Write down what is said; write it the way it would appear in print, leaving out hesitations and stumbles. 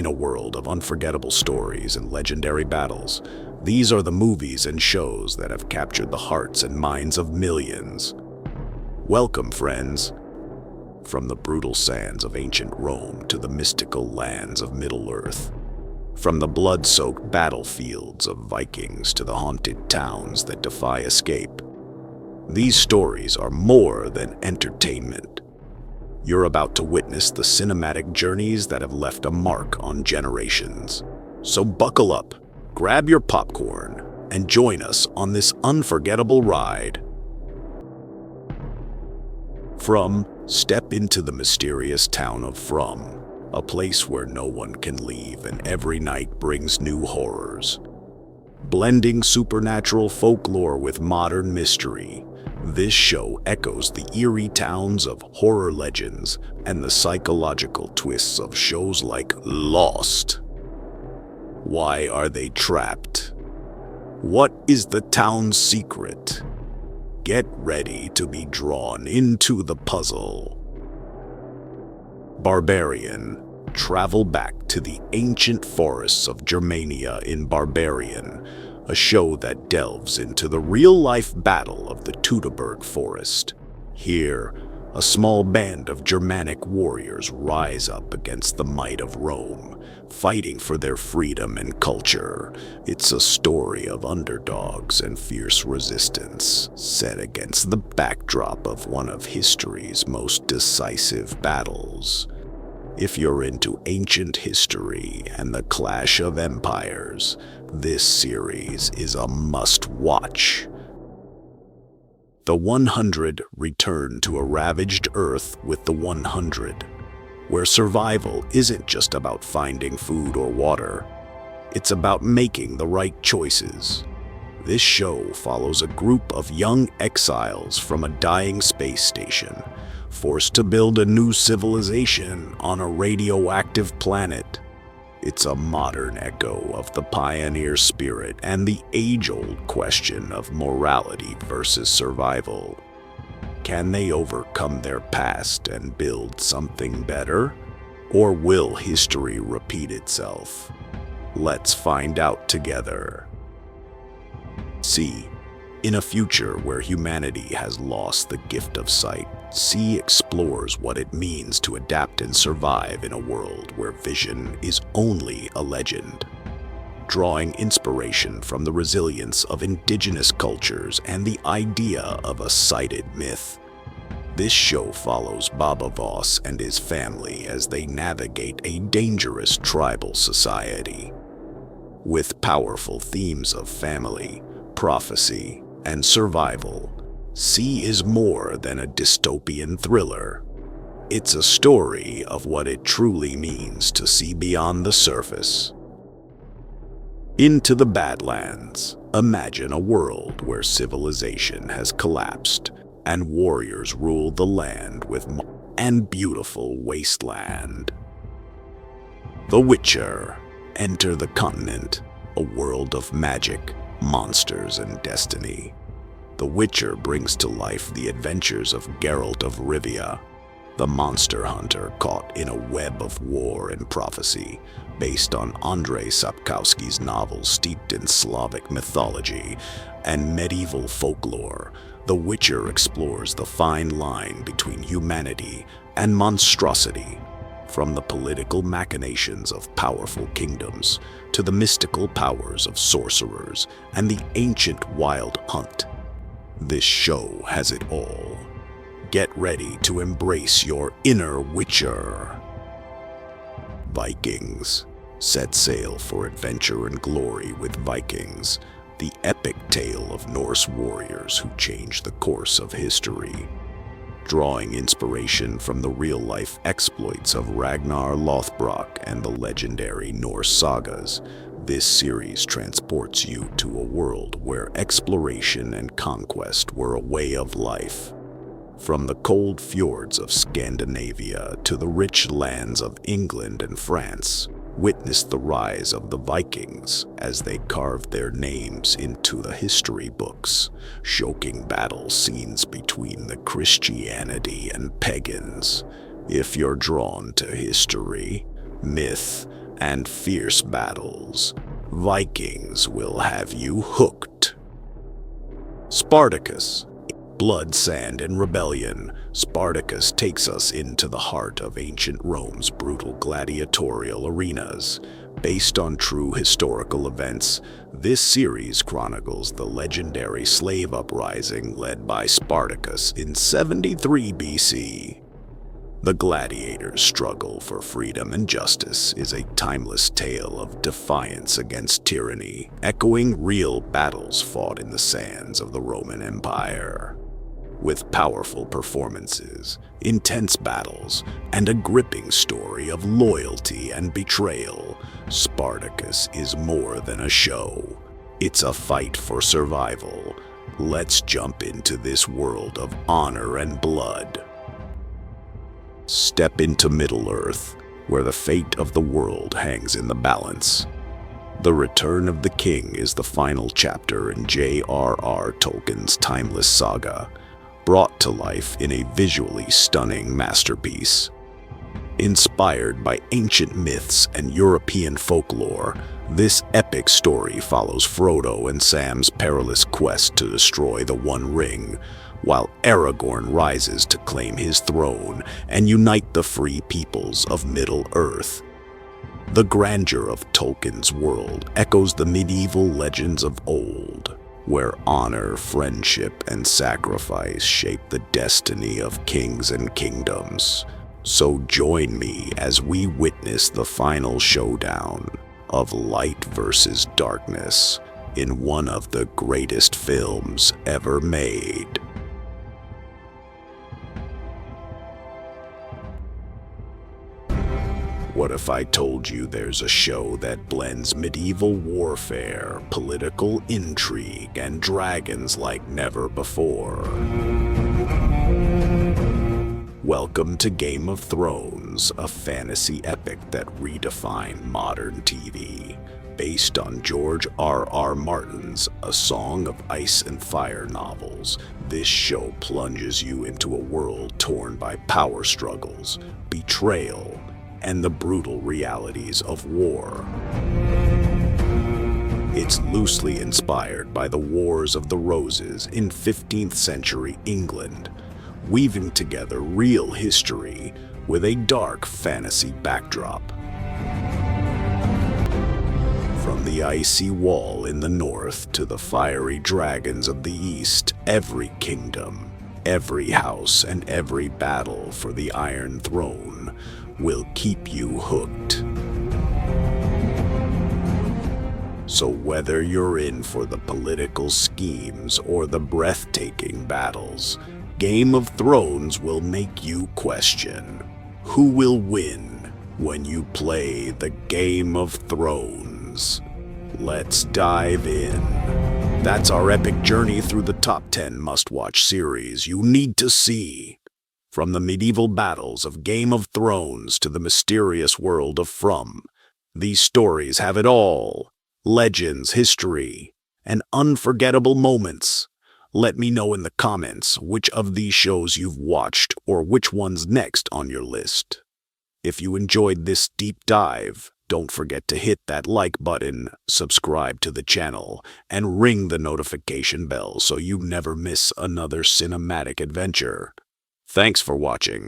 In a world of unforgettable stories and legendary battles, these are the movies and shows that have captured the hearts and minds of millions. Welcome, friends. From the brutal sands of ancient Rome to the mystical lands of Middle-earth. From the blood-soaked battlefields of Vikings to the haunted towns that defy escape. These stories are more than entertainment. You're about to witness the cinematic journeys that have left a mark on generations. So buckle up, grab your popcorn, and join us on this unforgettable ride. Step into the mysterious town of From, a place where no one can leave and every night brings new horrors. Blending supernatural folklore with modern mystery, this show echoes the eerie towns of horror legends and the psychological twists of shows like Lost. Why are they trapped? What is the town's secret? Get ready to be drawn into the puzzle. Barbarian. Travel back to the ancient forests of Germania in Barbarian, a show that delves into the real-life battle of the Teutoburg Forest. Here, a small band of Germanic warriors rise up against the might of Rome, fighting for their freedom and culture. It's a story of underdogs and fierce resistance, set against the backdrop of one of history's most decisive battles. If you're into ancient history and the clash of empires, this series is a must-watch. The 100 return to a ravaged Earth with the 100, where survival isn't just about finding food or water. It's about making the right choices. This show follows a group of young exiles from a dying space station, forced to build a new civilization on a radioactive planet. It's a modern echo of the pioneer spirit and the age-old question of morality versus survival. Can they overcome their past and build something better? Or will history repeat itself? Let's find out together. In a future where humanity has lost the gift of sight, C explores what it means to adapt and survive in a world where vision is only a legend. Drawing inspiration from the resilience of indigenous cultures and the idea of a sighted myth. This show follows Baba Voss and his family as they navigate a dangerous tribal society. With powerful themes of family, prophecy, and survival, C is more than a dystopian thriller. It's a story of what it truly means to see beyond the surface. Into the Badlands. Imagine a world where civilization has collapsed and warriors rule the land with and beautiful wasteland. The Witcher. Enter the continent, a world of magic, monsters, and destiny. The Witcher brings to life the adventures of Geralt of Rivia, the monster hunter caught in a web of war and prophecy, based on Andrzej Sapkowski's novel steeped in Slavic mythology and medieval folklore. The Witcher explores the fine line between humanity and monstrosity, from the political machinations of powerful kingdoms to the mystical powers of sorcerers and the ancient wild hunt. This show has it all. Get ready to embrace your inner Witcher. Vikings. Set sail for adventure and glory with Vikings, the epic tale of Norse warriors who changed the course of history. Drawing inspiration from the real-life exploits of Ragnar Lothbrok and the legendary Norse sagas, this series transports you to a world where exploration and conquest were a way of life. From the cold fjords of Scandinavia to the rich lands of England and France, witness the rise of the Vikings as they carved their names into the history books, showing battle scenes between the Christianity and pagans. If you're drawn to history, myth, and fierce battles, Vikings will have you hooked. Spartacus. Blood, sand, and rebellion, Spartacus takes us into the heart of ancient Rome's brutal gladiatorial arenas. Based on true historical events, this series chronicles the legendary slave uprising led by Spartacus in 73 BC. The gladiators' struggle for freedom and justice is a timeless tale of defiance against tyranny, echoing real battles fought in the sands of the Roman Empire. With powerful performances, intense battles, and a gripping story of loyalty and betrayal, Spartacus is more than a show. It's a fight for survival. Let's jump into this world of honor and blood. Step into Middle-earth, where the fate of the world hangs in the balance. The Return of the King is the final chapter in J.R.R. Tolkien's timeless saga, brought to life in a visually stunning masterpiece. Inspired by ancient myths and European folklore, this epic story follows Frodo and Sam's perilous quest to destroy the One Ring, while Aragorn rises to claim his throne and unite the free peoples of Middle-earth. The grandeur of Tolkien's world echoes the medieval legends of old, where honor, friendship, and sacrifice shape the destiny of kings and kingdoms. So join me as we witness the final showdown of light versus darkness in one of the greatest films ever made. What if I told you there's a show that blends medieval warfare, political intrigue, and dragons like never before? Welcome to Game of Thrones, a fantasy epic that redefined modern TV. Based on George R.R. Martin's A Song of Ice and Fire novels, this show plunges you into a world torn by power struggles, betrayal, and the brutal realities of war. It's loosely inspired by the Wars of the Roses in 15th century England, weaving together real history with a dark fantasy backdrop. From the icy wall in the north to the fiery dragons of the east, every kingdom, every house, and every battle for the Iron Throne will keep you hooked. So whether you're in for the political schemes or the breathtaking battles, Game of Thrones will make you question who will win when you play the Game of Thrones. Let's dive in. That's our epic journey through the top 10 must-watch series you need to see. From the medieval battles of Game of Thrones to the mysterious world of From, these stories have it all. Legends, history, and unforgettable moments. Let me know in the comments which of these shows you've watched or which one's next on your list. If you enjoyed this deep dive, don't forget to hit that like button, subscribe to the channel, and ring the notification bell so you never miss another cinematic adventure. Thanks for watching.